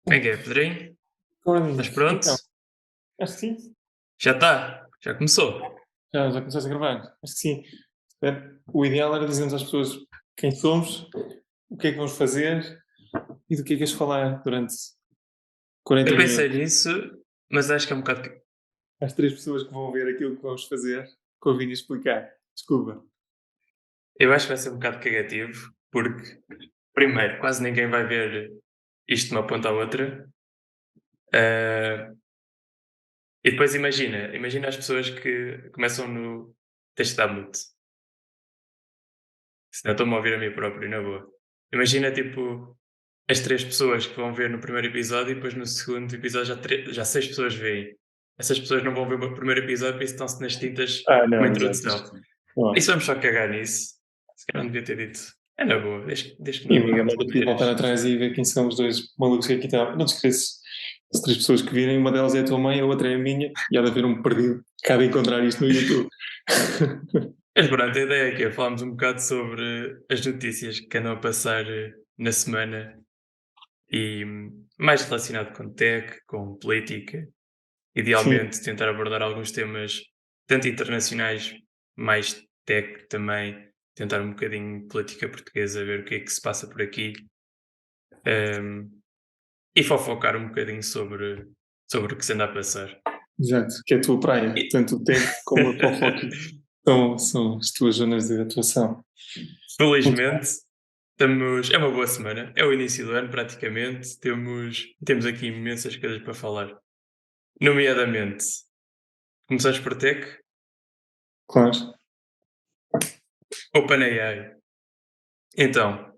Como é que é, Pedrinho? Ora, Estás pronto? então, acho que sim. Já está? Já começou? Já começaste a gravar? Acho que sim. O ideal era dizermos às pessoas quem somos, o que é que vamos fazer e do que é que queres falar durante Eu 40 pensei minutos. nisso, mas acho que é um bocado. Às três pessoas que vão ver aquilo que vamos fazer, convinha explicar. Desculpa. Eu acho que vai ser um bocado cagativo, porque, primeiro, quase ninguém vai ver isto de uma ponta à outra. Ah, e depois imagina as pessoas que começam no. Tens de dar mute, senão estou-me a ouvir a mim próprio, na boa. Imagina, tipo, as três pessoas que vão ver no primeiro episódio e depois no segundo episódio já seis pessoas veem. Essas pessoas não vão ver o primeiro episódio porque estão-se nas tintas uma Não, exato. introdução. E Bom, se vamos só cagar nisso? Se calhar não devia ter dito. É na boa, desde que e não ninguém vai daqui voltar interfiras. atrás e ver quem são os dois malucos que aqui estão. Não te esqueças, as três pessoas que virem, uma delas é a tua mãe, a outra é a minha, e há de haver um perdido que há de encontrar isto no YouTube. Mas pronto, a ideia aqui é falarmos um bocado sobre as notícias que andam a passar na semana e mais relacionado com tech, com política. Sim, Idealmente tentar abordar alguns temas, tanto internacionais, mais tech também, tentar um bocadinho de política portuguesa, ver o que é que se passa por aqui, ehm, e fofocar um bocadinho sobre o que se anda a passar. exato, que é a tua praia. E- Tanto o tech como a fofoca são as tuas zonas de atuação. Muito bem. Felizmente, é uma boa semana, é o início do ano praticamente, temos aqui imensas coisas para falar. Nomeadamente, começamos por tech, Claro. OpenAI. Então,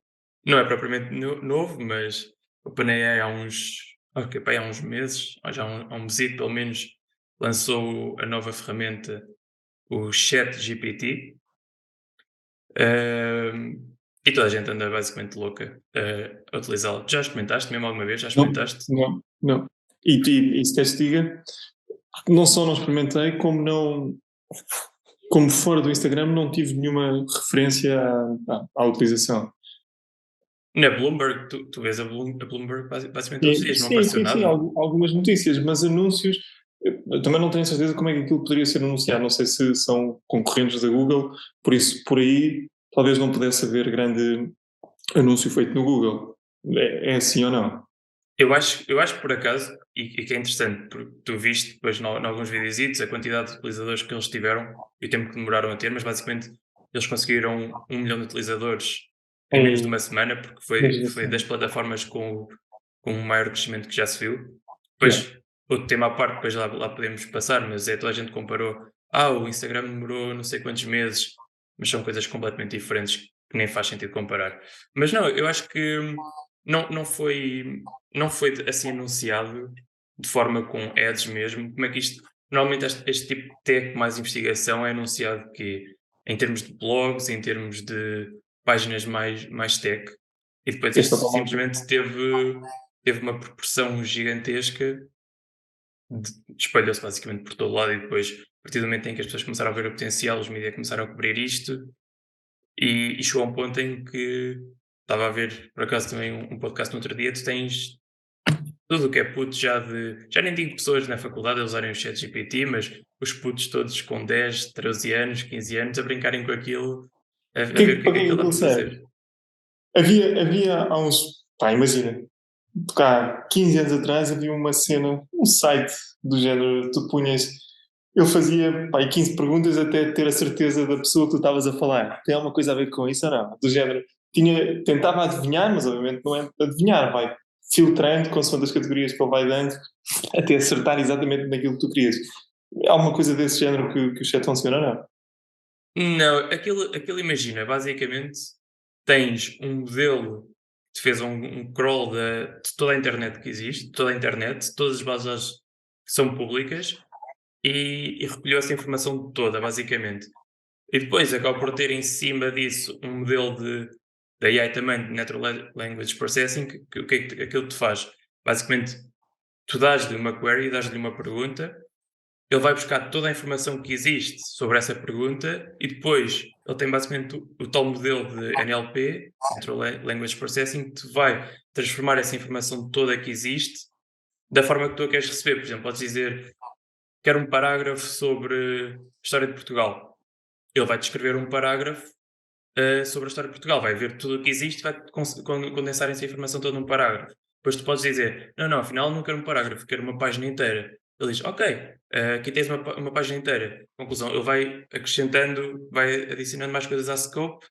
não é propriamente novo, mas o OpenAI há uns meses, ou já há um mesito pelo menos, lançou a nova ferramenta, o ChatGPT, e toda a gente anda basicamente louca a utilizá-lo. Já experimentaste mesmo alguma vez? Já Não, experimentaste? não, não. E se queres que te diga, não só não experimentei, como não, como fora do Instagram não tive nenhuma referência à utilização. Na Bloomberg, tu vês a Bloomberg basicamente todos os dias, não Sim, apareceu sim, sim, nada. algumas notícias, mas anúncios, eu também não tenho certeza como é que aquilo poderia ser anunciado. Não sei se são concorrentes da Google, por isso, por aí, talvez não pudesse haver grande anúncio feito no Google. É assim ou não? Eu acho que por acaso, e que é interessante, porque tu viste depois em alguns videozitos a quantidade de utilizadores que eles tiveram e o tempo que demoraram a ter, mas basicamente eles conseguiram 1 milhão de utilizadores em menos de Em uma semana, porque foi das legislação. plataformas com o maior crescimento que já se viu. Yeah. Depois, outro tema à parte, depois lá podemos passar, mas toda a gente comparou, o Instagram demorou não sei quantos meses, mas são coisas completamente diferentes que nem faz sentido comparar. Mas não, eu acho que não foi assim anunciado de forma com ads mesmo. Como é que isto. Normalmente este tipo de tech mais investigação é anunciado que em termos de blogs, em termos de páginas mais tech, e depois Esta isto para malta. simplesmente teve uma proporção gigantesca, espalhou-se basicamente por todo lado, e depois, a partir do momento em que as pessoas começaram a ver o potencial, os mídias começaram a cobrir isto, e chegou a um ponto em que estava a ver, por acaso, também um podcast no outro dia. Tu tens tudo o que é puto já nem digo pessoas na faculdade a usarem o chat GPT, mas os putos todos com 10 13 anos, 15 anos a brincarem com aquilo, a ver o que é Para que que é que aquilo dá aquilo para serve? fazer. Havia há uns. Pá, imagina, há 15 anos atrás havia uma cena, um site do género, tu punhas. Ele fazia pá, aí 15 perguntas até ter a certeza da pessoa que tu estavas a falar. Tem alguma coisa a ver com isso ou não? Do género, tentava adivinhar, mas obviamente não é adivinhar, vai filtrando consoante as categorias que ele vai dando até acertar exatamente naquilo que tu querias. Há alguma coisa desse género que o chat funciona ou não? Não, aquilo imagina, basicamente tens um modelo que te fez um crawl de toda a internet que existe, toda a internet, todas as bases de dados que são públicas, e recolheu essa informação toda, basicamente. E depois acaba por ter em cima disso um modelo de AI também, de Natural Language Processing, que o que aquilo te faz? Basicamente, tu dás-lhe uma query, dás-lhe uma pergunta, ele vai buscar toda a informação que existe sobre essa pergunta e depois ele tem basicamente o tal modelo de NLP, Natural Language Processing, que te vai transformar essa informação toda que existe da forma que tu a queres receber. Por exemplo, podes dizer, quero um parágrafo sobre a história de Portugal. Ele vai-te escrever um parágrafo sobre a história de Portugal, vai ver tudo o que existe e vai condensar essa informação toda num parágrafo. Depois tu podes dizer, não, afinal não quero um parágrafo, quero uma página inteira. Ele diz, ok, aqui tens uma página inteira. Conclusão, ele vai acrescentando, vai adicionando mais coisas à scope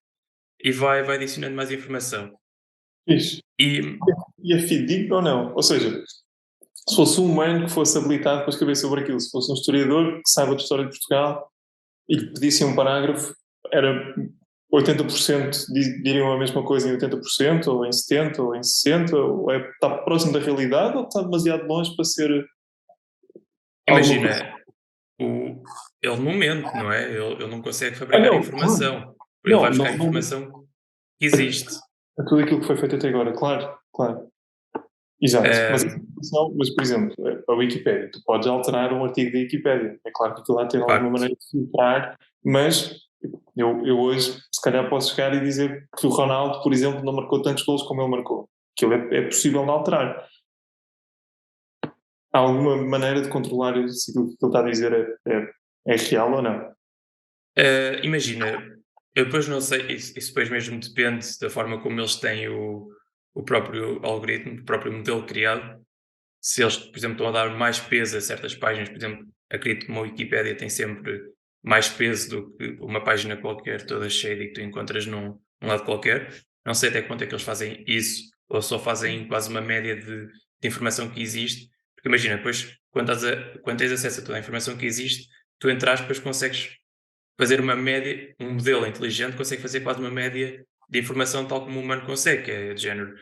e vai adicionando mais informação. Fixe. E E é fidedigno ou não? Ou seja, se fosse um humano que fosse habilitado para escrever sobre aquilo, se fosse um historiador que saiba de história de Portugal e que pedisse um parágrafo, era 80% diriam a mesma coisa em 80%, ou em 70%, ou em 60%, ou está próximo da realidade, ou está demasiado longe para ser alguma coisa? imagina, ele não mente, não é? Ele não consegue Ah, fabricar não, claro. informação. Ele vai Não, buscar não, a não. informação que existe. É tudo aquilo que foi feito até agora, claro, claro. Exato. Mas, Ahm, por exemplo, a Wikipédia, tu podes alterar um artigo da Wikipédia. É claro que aquilo lá tem alguma claro, maneira de filtrar, mas eu hoje, se calhar, posso chegar e dizer que o Ronaldo, por exemplo, não marcou tantos golos como ele marcou. Aquilo é possível de alterar. Há alguma maneira de controlar se aquilo que ele está a dizer é real ou não? Imagina, eu depois não sei, isso depois mesmo depende da forma como eles têm o próprio algoritmo, o próprio modelo criado. Se eles, por exemplo, estão a dar mais peso a certas páginas, por exemplo, acredito que uma Wikipédia tem sempre mais peso do que uma página qualquer, toda cheia e que tu encontras num lado qualquer. Não sei até quanto é que eles fazem isso, ou só fazem quase uma média de informação que existe. Porque imagina, depois, quando tens acesso a toda a informação que existe, tu, entre aspas, consegues fazer uma média, um modelo inteligente consegue fazer quase uma média de informação tal como o humano consegue, que é de género.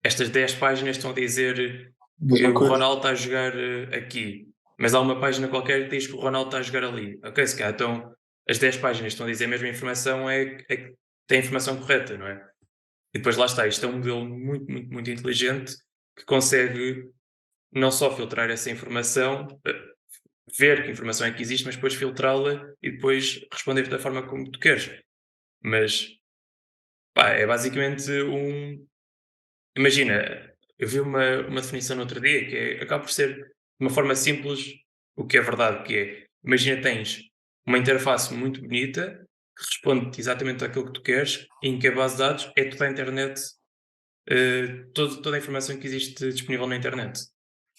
Estas 10 páginas estão a dizer que Mesma o coisa. Ronaldo está a jogar aqui, mas há uma página qualquer que diz que o Ronaldo está a jogar ali. Ok, se calhar então as 10 páginas estão a dizer a mesma informação, é que tem a informação correta, não é? E depois lá está, isto é um modelo muito, muito, muito inteligente que consegue não só filtrar essa informação, ver que informação é que existe, mas depois filtrá-la e depois responder da forma como tu queres. Mas pá, é basicamente um. Imagina, eu vi uma definição no outro dia que acaba por ser de uma forma simples o que é verdade, que é, imagina tens uma interface muito bonita que responde exatamente àquilo que tu queres, e em que a base de dados é toda a internet, toda a informação que existe disponível na internet.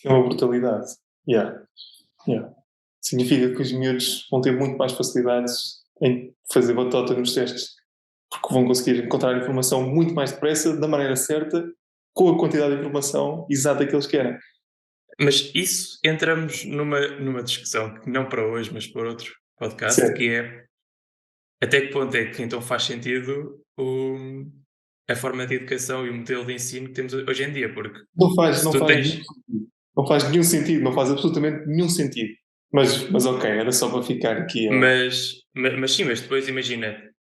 É uma brutalidade. Yeah, yeah. Significa que os miúdos vão ter muito mais facilidades em fazer batota nos testes, porque vão conseguir encontrar informação muito mais depressa, da maneira certa, com a quantidade de informação exata que eles querem. Mas isso entramos numa discussão que não para hoje, mas para outro podcast, Certo. que é até que ponto é que então faz sentido a forma de educação e o modelo de ensino que temos hoje em dia, porque Não faz, se não tu faz, tens. não faz nenhum sentido, não faz absolutamente nenhum sentido. Mas ok, era só para ficar aqui a. Mas sim, mas depois imagina,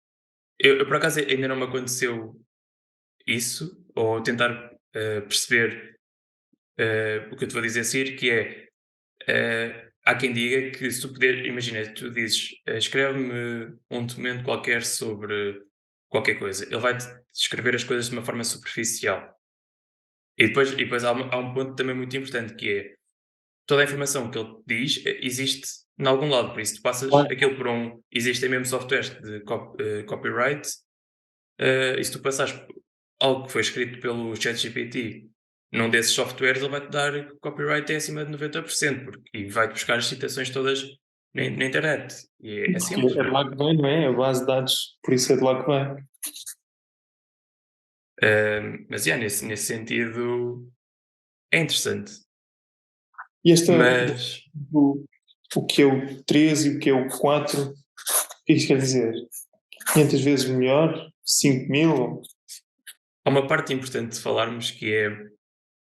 eu por acaso ainda não me aconteceu isso, ou tentar perceber o que eu te vou dizer a seguir, que é há quem diga que se tu puder, imagina, tu dizes escreve-me um documento qualquer sobre qualquer coisa, ele vai-te escrever as coisas de uma forma superficial. E depois há um ponto também muito importante que é toda a informação que ele diz existe em algum lado, por isso tu passas Claro, aquilo por um. Existem mesmo softwares de copyright, e se tu passares algo que foi escrito pelo ChatGPT num desses softwares, ele vai-te dar copyright acima de 90%, e vai-te buscar as citações todas na internet. E é porque simples. é de lá que vem, não é? A base de dados, por isso é de lá que vem. Mas yeah, nesse sentido é interessante. E esta, Mas o, o que é o 3 e o que é o 4, o que isto quer dizer? 500 vezes melhor? 5.000? há uma parte importante de falarmos que é,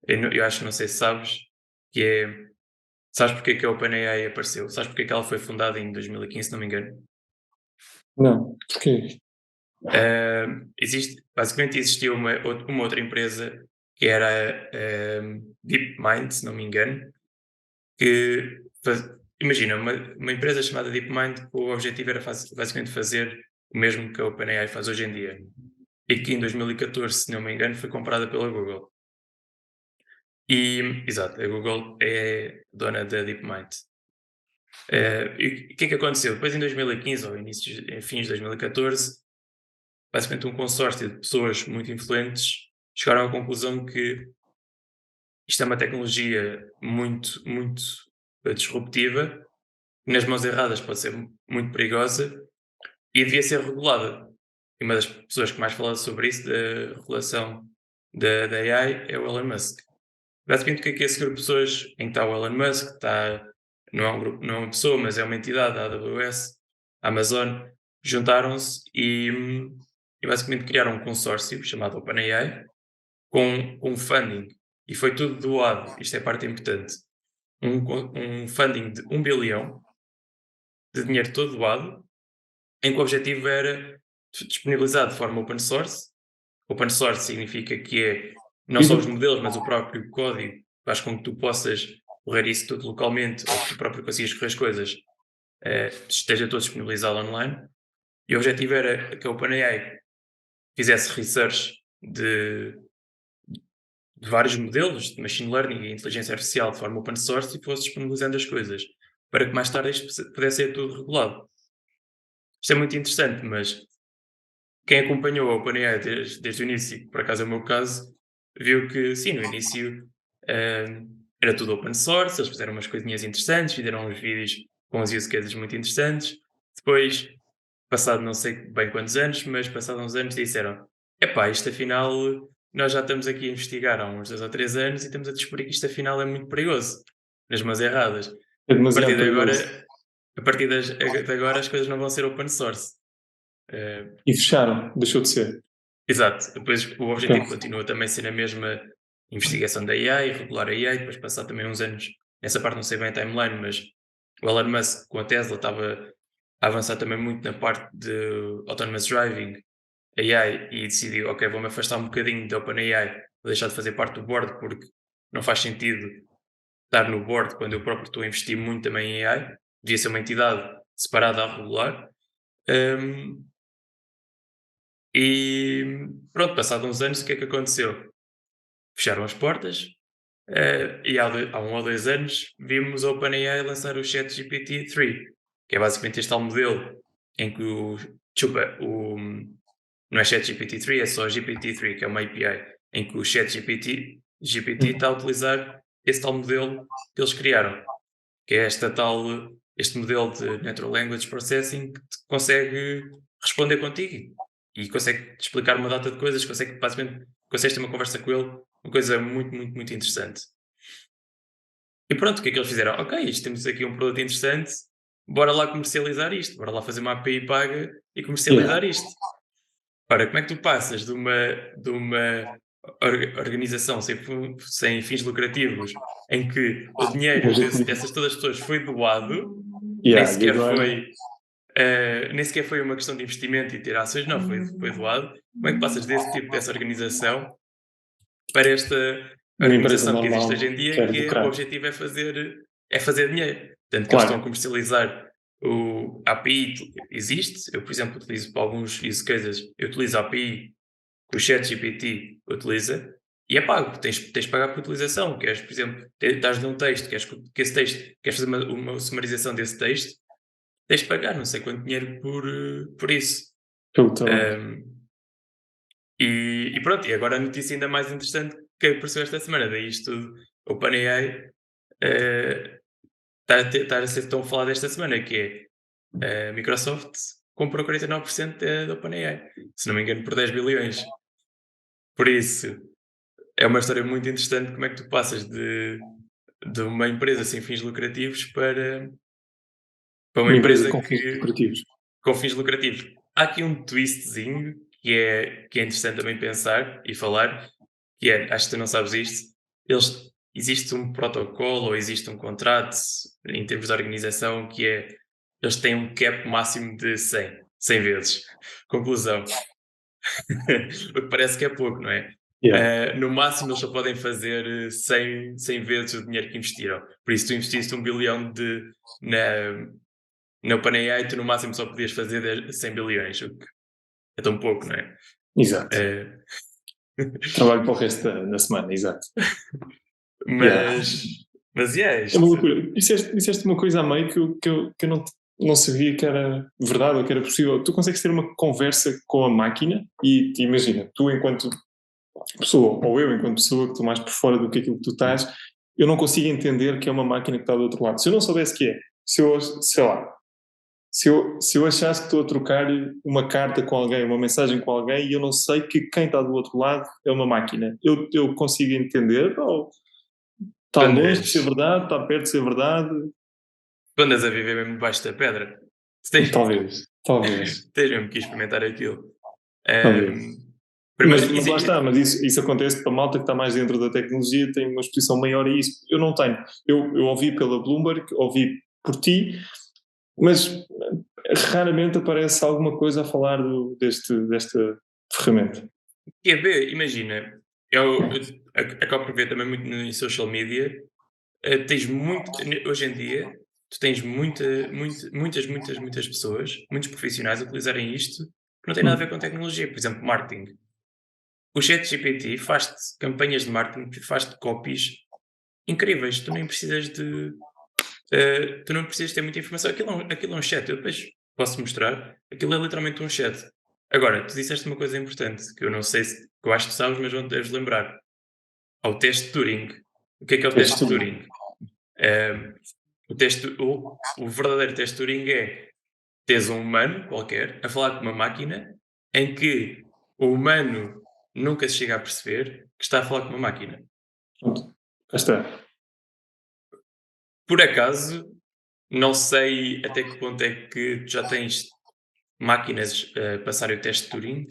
eu acho, não sei se sabes, que é, sabes porque é que a OpenAI apareceu? Sabes porque é que ela foi fundada em 2015, se não me engano? Não. Porquê? Basicamente existia uma outra empresa que era DeepMind, se não me engano, que imagina, uma empresa chamada DeepMind, o objetivo era basicamente fazer o mesmo que a OpenAI faz hoje em dia. E que em 2014, se não me engano, foi comprada pela Google. Exato, a Google é dona da DeepMind. E o que é que aconteceu? Depois, em 2015, ou em fins de 2014, basicamente um consórcio de pessoas muito influentes chegaram à conclusão que isto é uma tecnologia muito, muito disruptiva, que nas mãos erradas pode ser muito perigosa e devia ser regulada. E uma das pessoas que mais fala sobre isso, da regulação da AI, é o Elon Musk. Basicamente, o que é esse grupo de pessoas em que está o Elon Musk, não é um grupo, não é uma pessoa, mas é uma entidade, a AWS, a Amazon, juntaram-se e basicamente criaram um consórcio chamado OpenAI com funding. E foi tudo doado, isto é a parte importante. Um funding de 1 bilhão de dinheiro todo doado, em que o objetivo era disponibilizar de forma open source. Open source significa que é não só os modelos, mas o próprio código faz com que tu possas correr isso tudo localmente ou que tu próprio consigas correr as coisas, esteja todo disponibilizado online. E o objetivo era que a OpenAI fizesse research de vários modelos de machine learning e inteligência artificial de forma open source e fosse disponibilizando as coisas para que mais tarde isto pudesse ser tudo regulado. Isto é muito interessante, mas quem acompanhou a OpenAI desde o início, que por acaso é o meu caso, viu que sim, no início era tudo open source, eles fizeram umas coisinhas interessantes, fizeram uns vídeos com os use cases muito interessantes. Depois, passado não sei bem quantos anos, mas passado uns anos disseram: epá, isto afinal, nós já estamos aqui a investigar há uns 2 ou 3 anos e estamos a descobrir que isto afinal é muito perigoso, nas mãos erradas. É A partir demasiado de perigoso. agora, de agora as coisas não vão ser open source. Eh, E fecharam, deixou de ser. Exato. Depois o objetivo Ok. continua também a ser a mesma investigação da AI, regular a AI, depois passar também uns anos, nessa parte não sei bem a timeline, mas o Elon Musk com a Tesla estava a avançar também muito na parte de autonomous driving, AI, e decidiu, ok, vou-me afastar um bocadinho da OpenAI, vou deixar de fazer parte do board porque não faz sentido estar no board quando eu próprio estou a investir muito também em AI, devia ser uma entidade separada a regular. Um, e pronto, passados uns anos, o que é que aconteceu? Fecharam as portas, e há 1 ou 2 anos vimos a OpenAI lançar o ChatGPT 3, que é basicamente este tal modelo em que desculpa, não é ChatGPT 3, é só GPT-3, que é uma API, em que o ChatGPT está a utilizar esse tal modelo que eles criaram, que é este modelo de Natural Language Processing que te consegue responder contigo e consegue te explicar uma data de coisas, consegues ter uma conversa com ele, uma coisa muito, muito, muito interessante. E pronto, o que é que eles fizeram? Ok, temos aqui um produto interessante, bora lá comercializar isto, bora lá fazer uma API paga e Yeah. comercializar isto. Ora, como é que tu passas de uma organização sem fins lucrativos, em que o dinheiro dessas todas as pessoas foi doado, nem Yeah, e sequer agora? foi, nem sequer foi uma questão de investimento e ter ações, não, foi doado. Como é que passas dessa organização para esta Uma empresa organização que existe hoje normal em dia, quer que o lucrar. objetivo é fazer dinheiro. Tanto que eles estão a Claro. comercializar a API existe. Eu, por exemplo, utilizo para alguns use cases, eu utilizo a API que o ChatGPT utiliza e é pago. Tens de pagar por utilização. Queres, por exemplo, dás-lhe um texto, que esse texto, queres fazer uma sumarização desse texto, tens de pagar não sei quanto dinheiro por isso. Pelo trabalho. Um, e pronto, e agora a notícia ainda mais interessante que apareceu esta semana, daí isto tudo, o OpenAI está a ser tão falado esta semana, que é a Microsoft comprou 49% da OpenAI, se não me engano por 10 bilhões. Por isso, é uma história muito interessante como é que tu passas de uma empresa sem fins lucrativos para uma Uma empresa empresa com fins lucrativos. com fins lucrativos. Há aqui um twistzinho que é interessante também pensar e falar, que é, acho que tu não sabes isto, existe um protocolo ou existe um contrato em termos de organização que é, eles têm um cap máximo de 100 vezes. Conclusão. O que parece que é pouco, não é? Yeah. No máximo eles só podem fazer 100 vezes o dinheiro que investiram. Por isso, tu investiste 1 bilhão na OpenAI, tu no máximo só podias fazer 100 bilhões, o que é tão pouco, não é? Exato. Eh, Trabalho para o resto da semana, exato. Yeah. mas é É uma isto. loucura. Disseste uma coisa a meio que eu não sabia que era verdade ou que era possível. Tu consegues ter uma conversa com a máquina e te imagina, tu enquanto pessoa, ou eu enquanto pessoa que estou mais por fora do que aquilo que tu estás, eu não consigo entender que é uma máquina que está do outro lado. Se eu não soubesse que é, sei lá, se eu achasse que estou a trocar uma carta com alguém, uma mensagem com alguém, e eu não sei que quem está do outro lado é uma máquina, eu consigo entender, ou Tu está longe de andas, ser verdade, está perto de ser verdade, tu andas a viver mesmo debaixo da pedra. Tu tens, talvez, tens mesmo que experimentar aquilo. talvez. Ahm, Mas lá está, mas isso acontece para a malta que está mais dentro da tecnologia, tem uma exposição maior a isso. Eu não tenho. Eu ouvi pela Bloomberg, ouvi por ti, mas raramente aparece alguma coisa a falar desta ferramenta. quer ver, imagina, eu acabo por ver também muito em social media. Tens muito, hoje em dia, tu tens muitas pessoas, muitos profissionais a utilizarem isto que não tem nada a ver Hum. com tecnologia. Por exemplo, marketing. O ChatGPT faz-te campanhas de marketing, faz-te copies incríveis. Tu não precisas ter muita informação. Aquilo é um chat. Eu depois posso mostrar. Aquilo é literalmente um chat. Agora, tu disseste uma coisa importante que eu não sei se que eu acho que sabes, mas não te deves lembrar. Há o teste de Turing. O que é o teste Teste de tudo. Turing? Eh, o verdadeiro teste de Turing é teres um humano qualquer a falar com uma máquina em que o humano nunca se chega a perceber que está a falar com uma máquina. Pronto. Cá está. Por acaso, não sei até que ponto é que tu já tens máquinas a passarem o teste de Turing.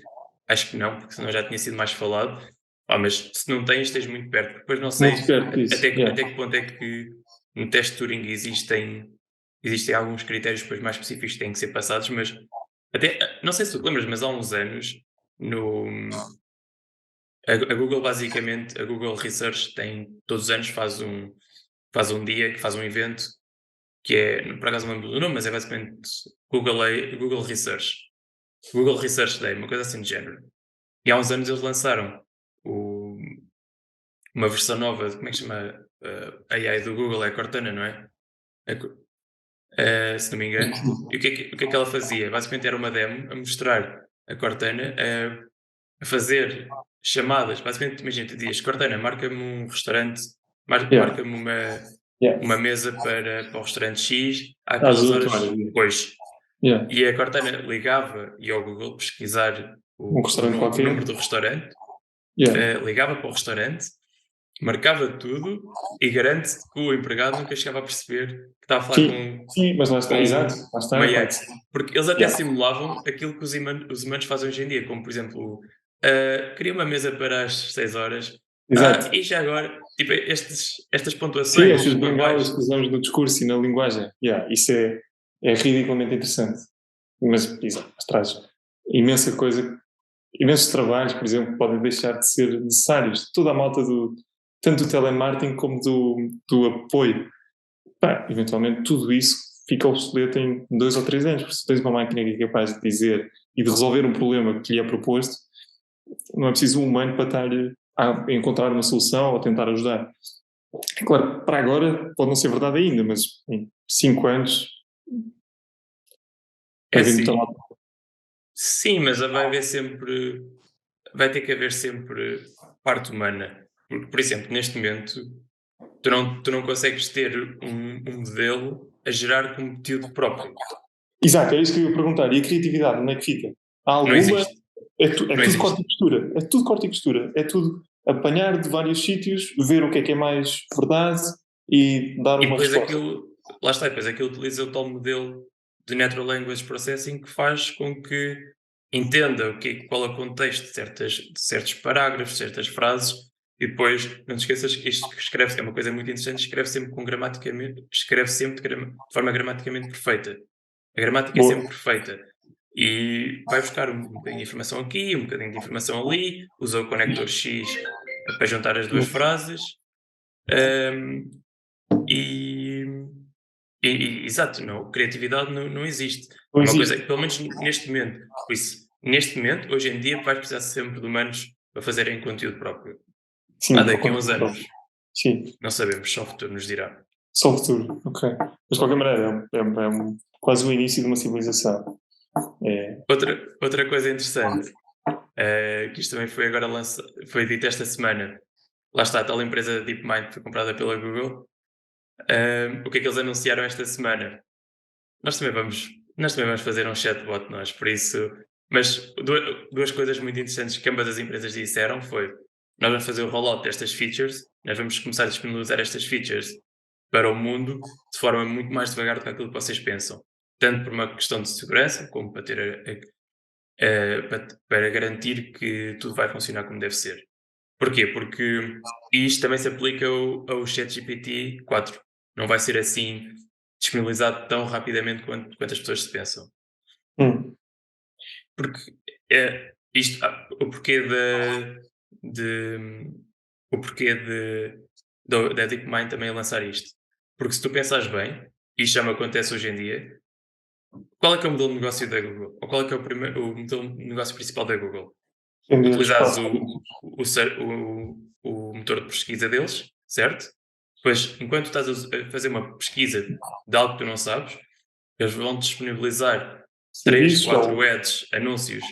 Acho que não, porque senão já tinha sido mais falado. Mas se não tens, estás muito perto. Depois não Muito sei perto disso. Yeah. até que ponto é que no teste de Turing existem alguns critérios depois mais específicos que têm que ser passados, mas até, não sei se tu te lembras, mas há uns anos no, a Google basicamente, a Google Research tem todos os anos faz um dia, que faz um evento que é, por acaso não lembro do nome, mas é basicamente Google Research. Google Research Day, uma coisa assim de género. E há uns anos eles lançaram o- uma versão nova, como é que se chama? A AI do Google, é a Cortana, não é? A Co- se não me engano. E o que é que ela fazia? Basicamente era uma demo a mostrar a Cortana a fazer chamadas. Basicamente, imagina, tu dizias, Cortana, marca-me um restaurante, Yeah. marca-me Yeah. uma mesa para o restaurante X Às àquelas 8 horas horas. Yeah. hoje. Yeah. E a Cortana ligava e ao Google pesquisar Um restaurante o número qualquer. do restaurante, Yeah. ligava para o restaurante, marcava tudo e garante que o empregado nunca chegava a perceber que estava a falar Sim, sim, mas lá está, exato, com lá uma está, AI. pode ser. Porque eles até Yeah. simulavam aquilo que os humanos fazem hoje em dia, como por exemplo, queria uma mesa para as 6 horas. Exato. E já agora, tipo, estas Sim, pontuações essas bengalas normais. que usamos no discurso e na linguagem. Yeah, isso é ridiculamente interessante. Mas, exato, mas traz imensa coisa, imensos trabalhos, por exemplo, que podem deixar de ser necessários. Toda a malta tanto do telemarketing como do apoio. Pá, eventualmente tudo isso fica obsoleto em 2 ou 3 anos, porque se tens uma máquina que é capaz de dizer e de resolver um problema que lhe é proposto, não é preciso um humano para estar a encontrar uma solução ou tentar ajudar. É claro, para agora pode não ser verdade ainda, mas em 5 anos É vai haver muita assim, malta. sim, mas vai ter que haver sempre parte humana. Porque, por exemplo, neste momento, tu não consegues ter um modelo a gerar conteúdo próprio. Exato, é isso que eu ia perguntar. E a criatividade, onde é que fica? Há Não alguma? existe. É Não tudo corte existe. e costura. É tudo corte e costura. É tudo apanhar de vários sítios, ver o que é mais verdade e dar E uma depois resposta. lá está, depois aquilo utiliza o tal modelo de Natural Language Processing que faz com que entenda qual é o contexto de certos parágrafos, de certas frases, e depois não te esqueças que isto que escreve é uma coisa muito interessante, escreve sempre de forma gramaticamente perfeita. A gramática é sempre Boa. perfeita. e vai buscar um bocadinho de informação aqui, um bocadinho de informação ali, usa o conector X para juntar as duas frases. hum, e, exato, não, criatividade não existe. Não É uma coisa existe. que, pelo menos neste momento, por isso, neste momento, hoje em dia, vais precisar sempre de humanos para fazerem conteúdo próprio. Há Sim, para o daqui a uns conteúdo anos, próprio. Sim, não sabemos, só o futuro nos dirá. só o futuro. Ok. Mas de qualquer maneira, quase o início de uma civilização. É, Outra coisa interessante, que isto também foi agora foi dito esta semana. Lá está, a tal empresa DeepMind que foi comprada pela Google. O que é que eles anunciaram esta semana? Nós também vamos, nós também vamos fazer um chatbot, nós, por isso. Mas duas coisas muito interessantes que ambas as empresas disseram foi: nós vamos fazer o rollout destas features, nós vamos começar a disponibilizar estas features para o mundo de forma muito mais devagar do que aquilo que vocês pensam. Tanto por uma questão de segurança, como para ter para garantir que tudo vai funcionar como deve ser. Porquê? Porque isto também se aplica ao ChatGPT 4. Não vai ser assim disponibilizado tão rapidamente quanto as pessoas se pensam. hum, Porque o porquê de o porquê da DeepMind também lançar isto. Porque se tu pensares bem, isto já me acontece hoje em dia, qual é que é o modelo de negócio da Google? Ou qual é que é o modelo de negócio principal da Google? Vender Utilizares espaço. o motor de pesquisa deles, certo? Depois, enquanto estás a fazer uma pesquisa de algo que tu não sabes, eles vão disponibilizar 3, Serviços 4 ou ads, anúncios,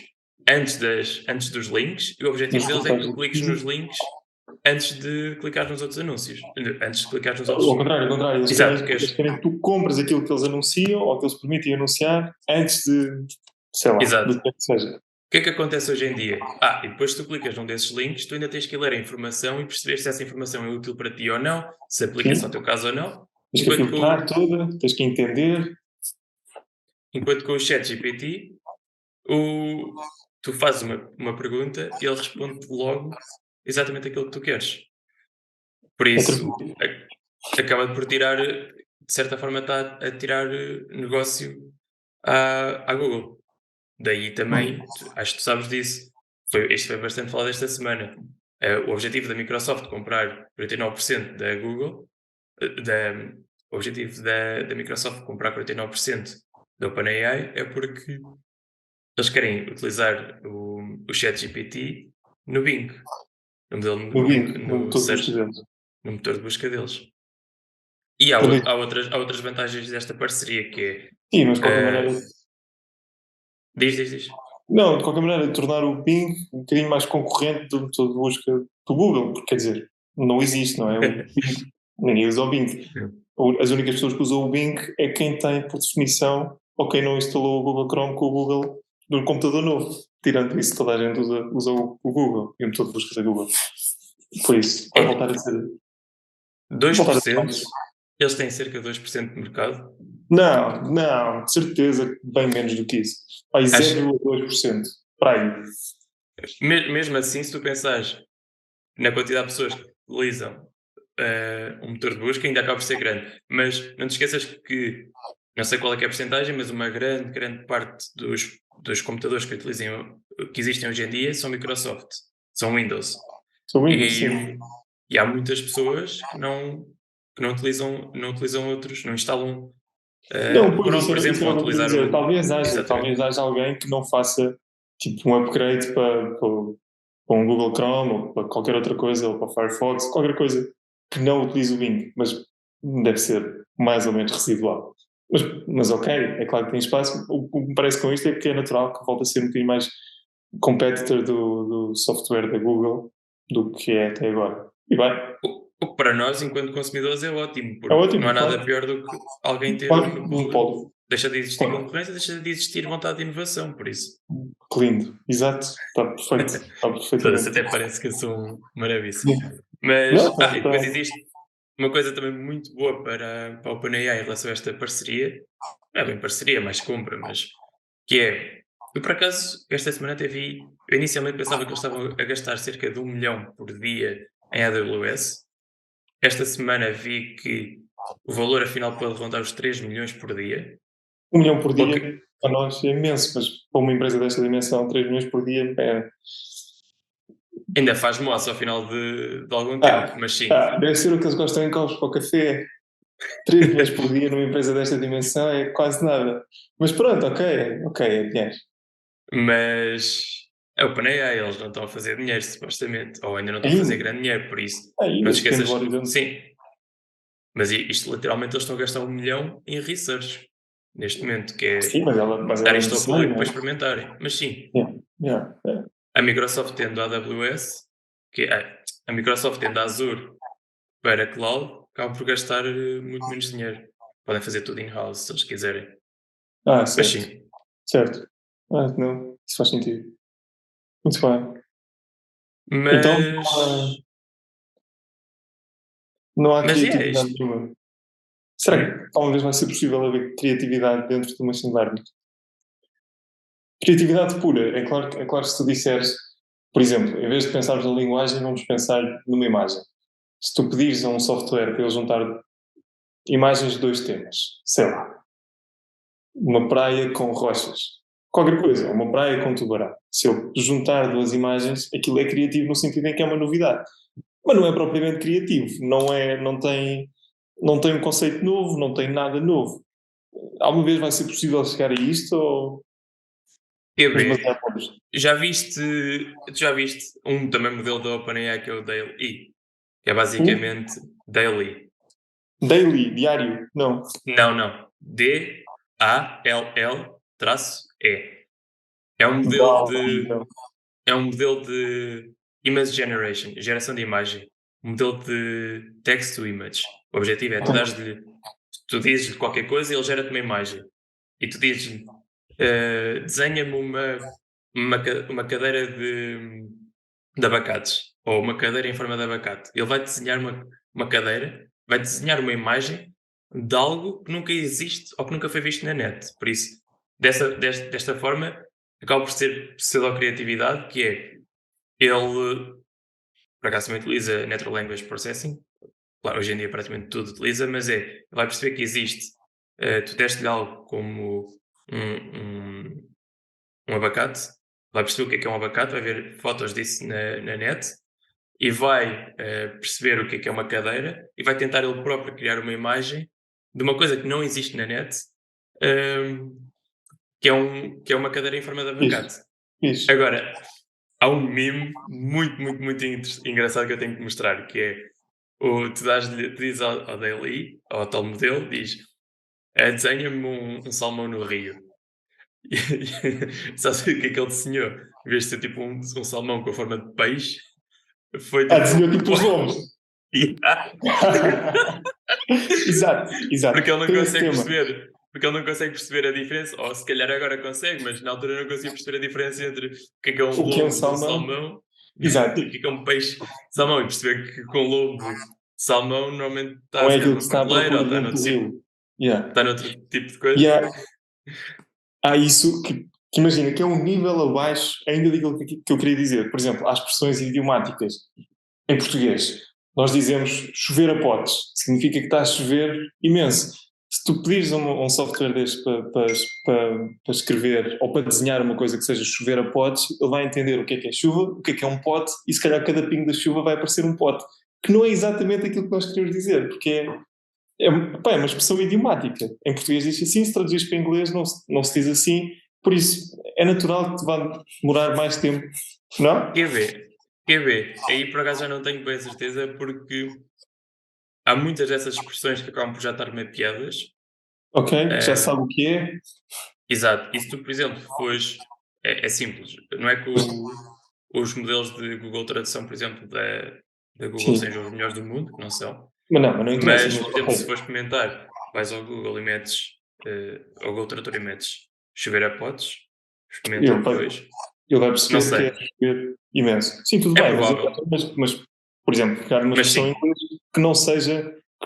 antes dos links, e o objetivo das deles é que tu reportagens. cliques nos links antes de clicar nos outros anúncios. Antes de clicar nos outros. Ao contrário, ao contrário. Exato, Eles querem que tu compres aquilo que eles anunciam ou que eles permitem anunciar antes de, sei lá, exato. do que seja. O que é que acontece hoje em dia? E depois se tu clicas num desses links, tu ainda tens que ler a informação e perceber se essa informação é útil para ti ou não, se aplica-se Sim, ao teu caso ou não. tens que a Enquanto que filtrar toda, tens que entender. enquanto com o ChatGPT, o, tu fazes uma pergunta e ele responde logo exatamente aquilo que tu queres. Por É isso, tranquilo. acaba por tirar, de certa forma, está a tirar negócio à Google. Daí também, acho que tu sabes disso. Isto foi bastante falado esta semana. O objetivo da Microsoft comprar 49% da Google, o objetivo da Microsoft comprar 49% da OpenAI é porque eles querem utilizar o ChatGPT no Bing, no, modelo, No Bing, no no motor de busca search, deles. no motor de busca deles. E há outras vantagens desta parceria que Sim, mas de qualquer é. maneira. Diz. Não, de qualquer maneira, tornar o Bing um bocadinho mais concorrente do motor de busca do Google, porque quer dizer, não existe, não é? O Bing, ninguém usa o Bing. As únicas pessoas que usam o Bing é quem tem, por definição, ou quem não instalou o Google Chrome com o Google no computador novo. Tirando isso, toda a gente usa o Google e o motor de busca da Google. Por isso, vai voltar a ser. Voltar a ser 2%, mais. eles têm cerca de 2% de mercado. Não, de certeza, bem menos do que isso. Vai Acho, 0,2%. Para aí. mesmo assim, se tu pensares na quantidade de pessoas que utilizam um motor de busca, ainda acaba por ser grande. Mas não te esqueças que, não sei qual é que é a porcentagem, mas uma grande parte dos computadores que existem hoje em dia são Microsoft, são Windows. Sou Windows, E, sim. e há muitas pessoas que não utilizam outros, não instalam Não, o pois Chrome, por isso exemplo, era vão o que eu queria utilizar dizer. o. Exatamente. Talvez haja alguém que não faça tipo um upgrade para um Google Chrome ou para qualquer outra coisa, ou para o Firefox, qualquer coisa que não utilize o Bing, mas deve ser mais ou menos residual. Mas ok, é claro que tem espaço. O que me parece com isto é que é natural que volta a ser um bocadinho mais competitor do software da Google do que é até agora. E bem, O que para nós, enquanto consumidores, é ótimo, é porque não há ótimo, nada claro. pior do que alguém ter o Claro, não monopólio. pode. Deixa de existir Claro. concorrência, deixa de existir vontade de inovação, por isso. Que lindo, exato, está perfeito, está Foda-se, perfeitamente. até parece que eu sou um maravilhoso. Sim. Não, Mas, está, e depois está. existe uma coisa também muito boa para a OpenAI em relação a esta parceria, não é bem parceria, é mais compra, mas que é, eu por acaso, esta semana até vi, eu inicialmente pensava que eles estavam a gastar cerca de 1 milhão por dia em AWS. Esta semana vi que o valor afinal pode rondar os 3 milhões por dia. 1 milhão por dia, Ok. para nós é imenso, mas para uma empresa desta dimensão, 3 milhões por dia, é. Ainda faz moça ao final de algum tempo, mas sim. Deve ser o que eles gostam em copos para o café. 3 milhões por dia numa empresa desta dimensão é quase nada. Mas pronto, ok, é dinheiro. Mas a OpenAI, eles não estão a fazer dinheiro, supostamente, ou ainda não estão a fazer Ainda, grande dinheiro, por isso, não ainda te depende do esqueças, horizonte. sim, mas isto literalmente eles estão a gastar 1 milhão em research, neste momento, que é Sim, mas dar ela é isto ao necessária, público não para é? experimentarem. Mas sim, Yeah, yeah. a Microsoft tendo a AWS, a Microsoft tendo a Azure para cloud, acabam por gastar muito menos dinheiro. Podem fazer tudo in-house se eles quiserem. Mas Certo, sim, certo. Não, isso faz sentido. Muito bem. Então mas, não há mas é criatividade isto. nenhuma. Será Hum? que talvez vai ser possível haver criatividade dentro do machine learning? Criatividade pura. É claro que se tu disseres, por exemplo, em vez de pensarmos na linguagem, vamos pensar numa imagem. Se tu pedires a um software para ele juntar imagens de 2 temas, sei lá, uma praia com rochas, qualquer coisa, uma praia com tubarão. Se eu juntar 2 imagens, aquilo é criativo no sentido em que é uma novidade. Mas não é propriamente criativo, não tem um conceito novo, não tem nada novo. Alguma vez vai ser possível chegar a isto ou Quer estamos demasiado ver? longe? Tu já viste um também modelo da OpenAI que é o Daily, que é O basicamente Daily. daily, diário, não. Não, não. DALL-E. É um modelo Dal, de então. é um modelo de image generation, geração de imagem. Um modelo de text to image. O objetivo é tu dizes-lhe qualquer coisa e ele gera-te uma imagem. E tu dizes-lhe, desenha-me uma cadeira de abacates, ou uma cadeira em forma de abacate. Ele vai desenhar uma cadeira, vai desenhar uma imagem de algo que nunca existe ou que nunca foi visto na net. Por isso, desta forma, acaba por ser pseudo-criatividade, que é ele, por acaso também utiliza Natural Language Processing, claro, hoje em dia praticamente tudo utiliza, mas ele vai perceber que existe, tu deste-lhe algo como um um abacate, vai perceber o que é um abacate, vai ver fotos disso na net e vai perceber o que é uma cadeira e vai tentar ele próprio criar uma imagem de uma coisa que não existe na net, ehm, que é uma cadeira em forma de Fixe, abacate. fixe. Agora, há um meme muito, muito, muito engraçado que eu tenho que mostrar, que é tu dizes ao Daily, ao tal modelo, diz desenha-me um salmão no rio. Sabes o que é que ele desenhou? Em vez de ser tipo um salmão com a forma de peixe, foi Desenhou tipo. tipo os lombos. Exato. Porque ele não Tem esse consegue tema. perceber. Porque ele não consegue perceber a diferença, ou se calhar agora consegue, mas na altura não conseguia perceber a diferença entre o que é um O que é um lobo de um salmão? salmão Exato. e o que é um peixe de salmão. E perceber que com lobo de salmão normalmente está Não é se calhar aquilo que numa se está à cordeleira ou procura dentro do rio. Yeah. está noutro tipo de coisa. E há isso que imagina, que é um nível abaixo ainda daquilo que eu queria dizer. Por exemplo, há expressões idiomáticas. Em português, nós dizemos chover a potes, significa que está a chover imenso. Se tu pedires um software deste para escrever ou para desenhar uma coisa que seja chover a potes, ele vai entender o que é chuva, o que é um pote, e se calhar cada pingo da chuva vai parecer um pote, que não é exatamente aquilo que nós queremos dizer, porque é uma expressão idiomática. Em português diz assim, se traduzires para inglês não se diz assim, por isso é natural que te vá demorar mais tempo, não? Quer ver? Quer ver? Aí por acaso já não tenho bem certeza, porque há muitas dessas expressões que acabam por já estar mapeadas. Ok? Já sabe Ahm, o que é. exato. E se tu, por exemplo, fores. É simples. Não é que os modelos de Google Tradução, por exemplo, da Google Sim. sejam os melhores do mundo, que não são. Mas não interessa. Mas, Mas, por exemplo, se ok. fores experimentar, vais ao Google e metes. Ao Google Tradutor e metes chover a potes, experimenta Ele os vai, dois. ele vai Não perceber que é sei. perceber imenso. Sim, tudo É bem, provável. por exemplo, criar uma Mas expressão em sim. inglês que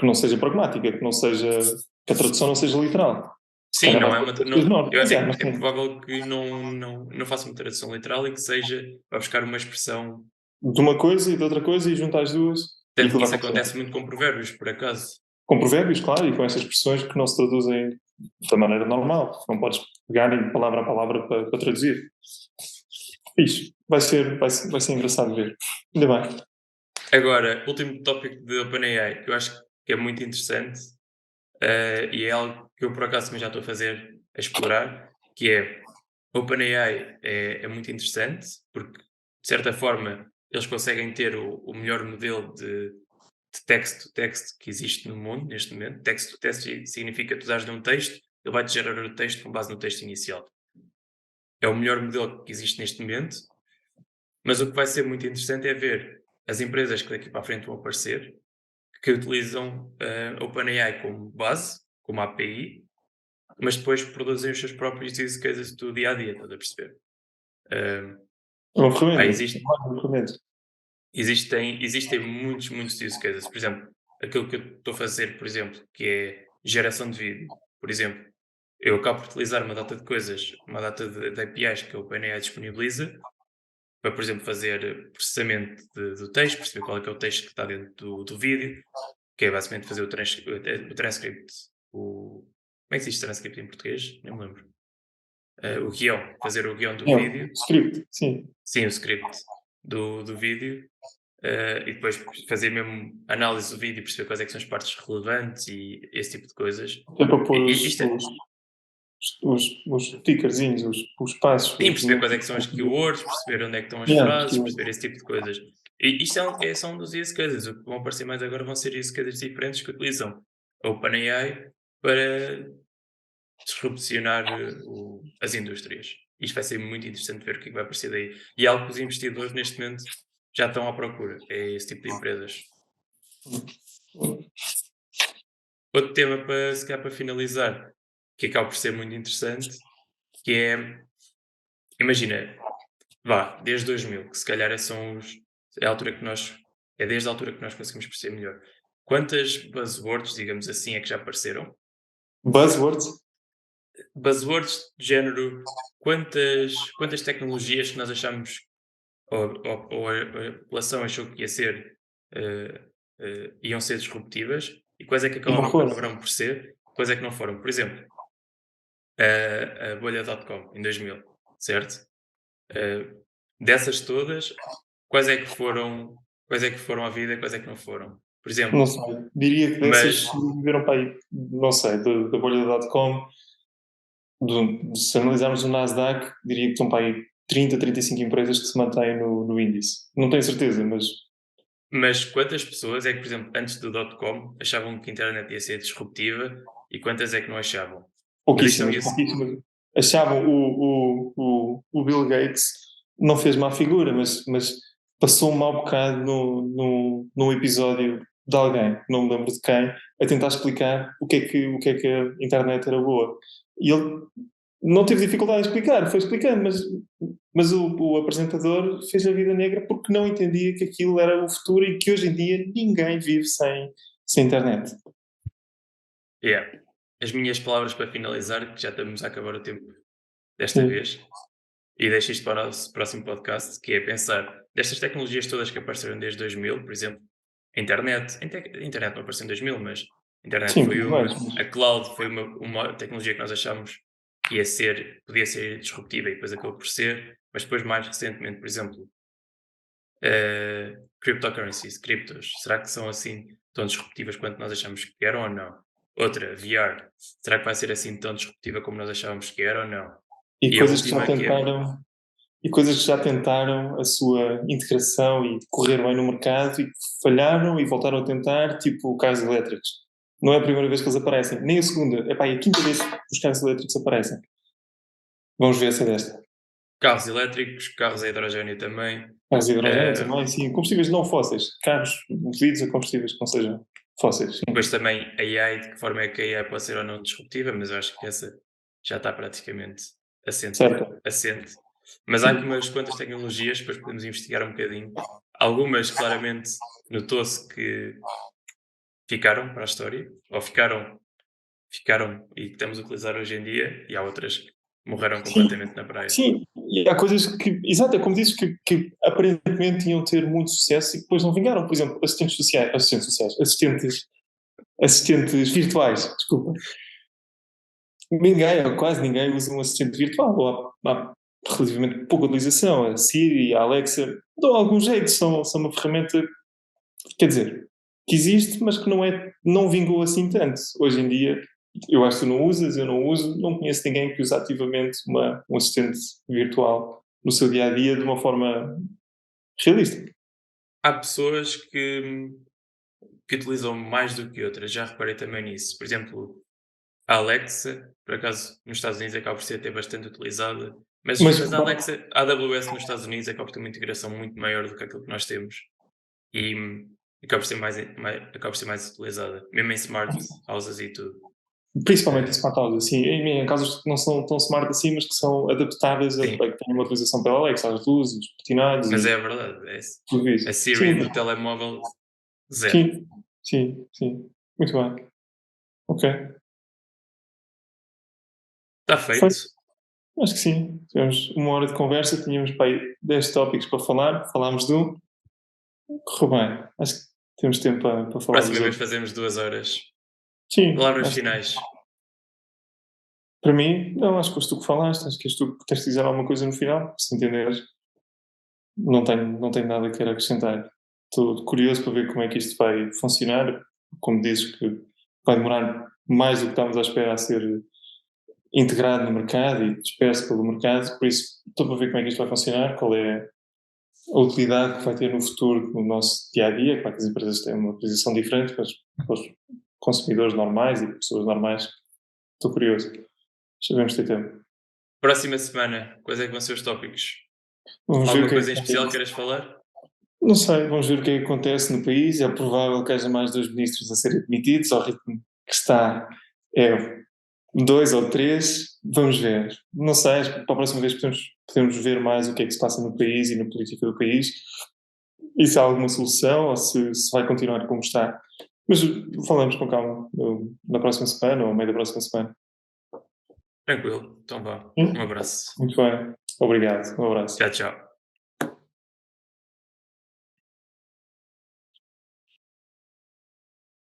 não seja pragmática, que a tradução não seja literal. Se Sim, calhar não vai é ser uma. das Eu normas. acho Yeah, mas que é sim. provável que não faça uma tradução literal e que seja para buscar uma expressão. De uma coisa e de outra coisa e juntar as duas e Tanto aquilo que vai isso funcionar. acontece muito com provérbios, por acaso. com provérbios, claro, e com essas expressões que não se traduzem da maneira normal. Não podes pegar em palavra a palavra para traduzir. Fixe. Vai ser engraçado ver. Ainda bem. Agora, último tópico de OpenAI, que eu acho que é muito interessante, e é algo que eu por acaso também já estou a explorar, que é OpenAI é muito interessante, porque de certa forma eles conseguem ter o melhor modelo de text-to-text que existe no mundo neste momento. Text-to-text significa que tu dares-lhe um texto, ele vai-te gerar o texto com base no texto inicial. É o melhor modelo que existe neste momento, mas o que vai ser muito interessante é ver as empresas que daqui para a frente vão aparecer, que utilizam OpenAI como base, como API, mas depois produzem os seus próprios use cases do dia a dia, estás a perceber? Uh, É uma ferramenta. existe, É uma ferramenta. existem muitos use cases. Por exemplo, aquilo que eu estou a fazer, por exemplo, que é geração de vídeo. Por exemplo, eu acabo por utilizar uma data de coisas, uma data de APIs que a OpenAI disponibiliza para, por exemplo, fazer processamento do texto, perceber qual é que é o texto que está dentro do vídeo, que é basicamente fazer o transcript. Como é que se diz transcript em português? Nem me lembro. O guião, fazer o guião do É, vídeo. script, sim. Sim, o script do vídeo. E depois fazer mesmo análise do vídeo, perceber quais é que são as partes relevantes e esse tipo de coisas. É para pôr Isto é, os stickerzinhos, os passos. sim, perceber quais é que são as keywords, perceber onde é que estão as Yeah, frases, perceber esse tipo de coisas. E isto são dos use cases. O que vão aparecer mais agora vão ser use cases diferentes que utilizam a OpenAI para disrupcionar as indústrias. Isto vai ser muito interessante ver o que vai aparecer daí. E é algo que os investidores neste momento já estão à procura. É esse tipo de empresas. Outro tema para, se calhar, para finalizar, que acaba por ser muito interessante, que é, imagina, desde 2000, que se calhar é a altura que nós, é desde a altura que nós conseguimos perceber melhor. Quantas buzzwords, digamos assim, é que já apareceram? Buzzwords? Buzzwords de género, quantas tecnologias que nós achamos, ou a população achou que iam ser disruptivas, e quais é que E não foram. acabaram por ser, quais é que não foram. Por exemplo, a bolha.com em 2000, certo? Dessas todas, quais é que foram à vida e quais é que não foram? Por exemplo, Não sei. Diria que dessas mas, viveram para aí, não sei, da bolha.com, se analisarmos o Nasdaq, diria que estão para aí 30, 35 empresas que se mantêm no índice. Não tenho certeza, mas quantas pessoas é que, por exemplo, antes do .com achavam que a internet ia ser disruptiva e quantas é que não achavam? Mas isto pouquíssimas, pouquíssimas. Achavam o Bill Gates não fez má figura, mas passou um mau bocado num episódio de alguém, não me lembro de quem, a tentar explicar o que é que a internet era boa. E ele não teve dificuldade em explicar, foi explicando, mas o apresentador fez a vida negra porque não entendia que aquilo era o futuro e que hoje em dia ninguém vive sem internet. Yeah. As minhas palavras para finalizar, que já estamos a acabar o tempo desta Sim. vez, e deixo isto para o nosso próximo podcast, que é pensar destas tecnologias todas que apareceram desde 2000, por exemplo, a internet. A internet não apareceu em 2000, mas a internet Sim, foi muito uma, mais. a cloud foi uma tecnologia que nós achamos que podia ser disruptiva e depois acabou por ser, mas depois mais recentemente, por exemplo, cryptocurrencies, criptos, será que são assim tão disruptivas quanto nós achamos que eram ou não? Outra, VR, será que vai ser assim tão disruptiva como nós achávamos que era ou não? E E a coisas que já última que é, tentaram e coisas que já tentaram a sua integração e correr bem no mercado e que falharam e voltaram a tentar, tipo carros elétricos. Não é a primeira vez que eles aparecem, nem a segunda, é a quinta vez que os carros elétricos aparecem. Vamos ver se é desta. carros elétricos, carros a hidrogênio também. Carros de hidrogênio eh, também, sim. Combustíveis não fósseis. Carros movidos a combustíveis que não sejam fósseis, sim. Depois também a AI, de que forma é que a AI pode ser ou não disruptiva, mas eu acho que essa já está praticamente Certo? assente. Mas há aqui umas quantas tecnologias, depois podemos investigar um bocadinho. Algumas, claramente, notou-se que ficaram para a história, ou ficaram e que estamos a utilizar hoje em dia, e há outras que morreram Sim, completamente na praia. sim. E há coisas que, exato, é como dizes, que aparentemente iam ter muito sucesso e que depois não vingaram. Por exemplo, assistentes sociais, assistentes assistentes virtuais, desculpa. Ninguém, ou quase ninguém, usa um assistente virtual, ou há relativamente pouca utilização. A Siri e a Alexa dão algum jeito, são uma ferramenta, quer dizer, que existe, mas que não vingou assim tanto. Hoje em dia, eu acho que tu não usas, eu não uso, não conheço ninguém que use ativamente um assistente virtual no seu dia a dia de uma forma realista. Há pessoas que utilizam mais do que outras, já reparei também nisso. Por exemplo, a Alexa, por acaso, nos Estados Unidos acaba por ser até bastante utilizada, Mas mas a Alexa, a AWS nos Estados Unidos acaba por ter uma integração muito maior do que aquilo que nós temos e acaba por ser acaba por ser mais utilizada, mesmo em smart houses e tudo. principalmente em Eh, smart houses, assim, em casas que não são tão smart assim, mas que são adaptadas a sim, que têm uma utilização pela Alexa, as luzes, os petinados mas e é a verdade. tudo A isso. Siri Sim, no telemóvel, zero. sim, sim, sim. Muito bem. Ok. Está Foi. feito. Acho que sim. Tivemos uma hora de conversa, tínhamos para aí 10 tópicos para falar, falámos de um, correu bem. Acho que temos tempo para falar dos Próxima vez outros. fazemos 2 horas. Sim, Palavras acho que finais. para mim, não, acho que foste tu que falaste, acho que és tu que tens de dizer alguma coisa no final, se entenderes. Não tenho nada que queira acrescentar. Estou curioso para ver como é que isto vai funcionar. Como dizes que vai demorar mais do que estávamos à espera a ser integrado no mercado e disperso pelo mercado, por isso estou para ver como é que isto vai funcionar, qual é a utilidade que vai ter no futuro no nosso dia a dia. Claro que as empresas têm uma posição diferente, mas para os consumidores normais e pessoas normais, estou curioso. Sabemos ter tempo. Próxima semana, quais é que vão ser os tópicos? Vamos ver o Alguma que é coisa em que especial que acontece. queiras falar? Não sei, vamos ver o que é que acontece no país. É provável que haja mais 2 ministros a serem demitidos, ao ritmo que está, é 2 ou 3. Vamos ver. Não sei, acho que para a próxima vez podemos ver mais o que é que se passa no país e na política do país, e se há alguma solução ou se vai continuar como está. Mas falamos com calma na próxima semana ou ao meio da próxima semana. Tranquilo, então vá. Um Hum? abraço. Muito bem. Obrigado. Um abraço. Tchau, tchau.